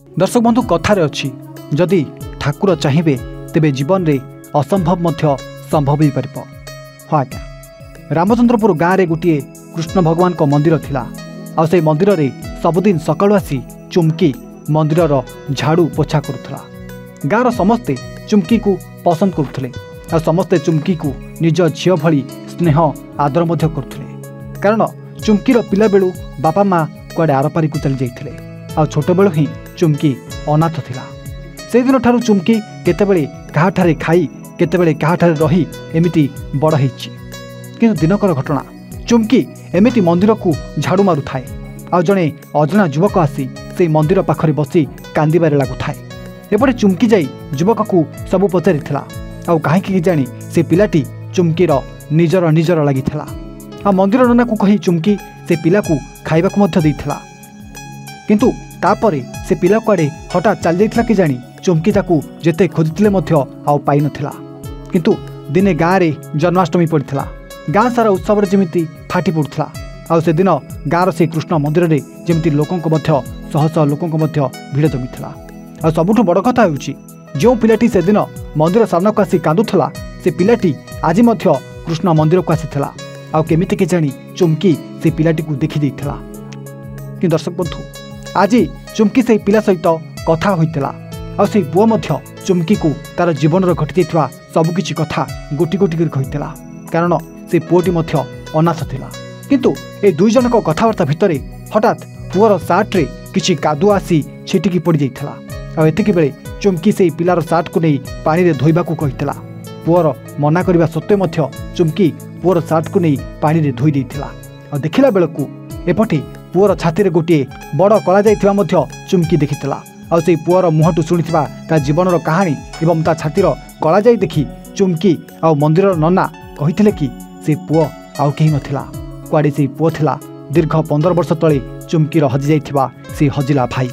दर्शक बंधु कथार अच्छी जदि ठाकुर चाहिए तेबे जीवन रे असंभव मध्य संभव हो पार। हाँ आज्ञा, रामचंद्रपुर गाँव में गोटे कृष्ण भगवान को मंदिर थिला। आ से मंदिर रे सबुदिन सकाळु आसी चुमकी मंदिर झाड़ू पोछा करुला। गाँव समस्ते चुमकी को पसंद करुले आ समस्ते चुमकी को निज झील भली स्नेह आदर मध्य करुले। कारण चुमकीर पिला बेलू बापा माँ कुआडे आरपारी को चली जाइथिले आ छोट बेलू ही चुमकी अनाथ थिला। से दिन ठारू चुमकी केतेबेले काहाठारे खाई केतेबेले काहाठारे रही एमिति बड़ होइछि। किंतु दिनकर घटना चुमकी एमिति मंदिर को झाड़ू मारू थाए आ जड़े अजना युवक आसी से मंदिर पाखरे बसी कांदिबारे लागुथाए। एपटे चुमकी जाई युवक को सबू पचारि आ कहीं जानी से पिलाटी चुमकीर निजर निजर लगी आ मंदिर नना को कही चुमकी से पिला को खाइबा को मध्य देइथिला। किंतु तापरे से पिला कुआडे हठात चल जाइथिला कि जानी चुमकी ताकू जेते खोजिथिले मध्य आउ पाइ नथिला। किंतु दिने गाँव रे जन्माष्टमी पड़िथिला। गाँ सारा उत्सव जेमिति फाटी पड़ुथिला। आ से दिन गाँव से कृष्ण मंदिर रे जेमिति लोकंक मध्य शह शह लोकंक मध्य भिड़ जमिथिला। आ सबुठु बड़ कथा होउछि जो पिलाटी से दिन मंदिर सामना को आसी कांदुथला से पिलाटी आज मध्य कृष्ण मंदिर को आसीथिला। आ केमिति के जानी चुमकी से पिलाटी को देखि देइथिला। कि दर्शक बंधु आज चुमकी से पिला सहित कथा होइतिला। आ से पुओ मध्य चुमकी को तार जीवन घटी जाइथिबा सबकिछि कथा गोटी गोटी कर कहितिला। कारण से पुओटी मध्य अनाथ थिला। किंतु ए दुई जनक कथावार्ता भितरे हठात पुअर सार्ट रे किछि कादुआ आसी छिटिकी पड़ जाइथिला। आ एतिकी बेले चुमकी से पिलार सार्ट को नहीं पानी रे धोइबा को कहितिला। पुअर मना करबा सत्वे मध्य चुमकी पुअर सार्ट को नहीं पानी रे धोई देइथिला। आ देखिला बेलकू एपटे पुअर छाती रे गोटे बड़ कला जाइथिबा मध्य चुमकी देखिथिला। आ से पुअर मुहटू सुनिथिबा ता जीवनर कहानी एवं ता छातीर कला जाई देखि चुमकी आ मंदिर नना कहिथिले कि से पुअ आउ केही नथिला। कुआडे से पुअ थिला दीर्घ 15 वर्ष तले चुमकीर हजि जाइथिबा से हजिला भाई।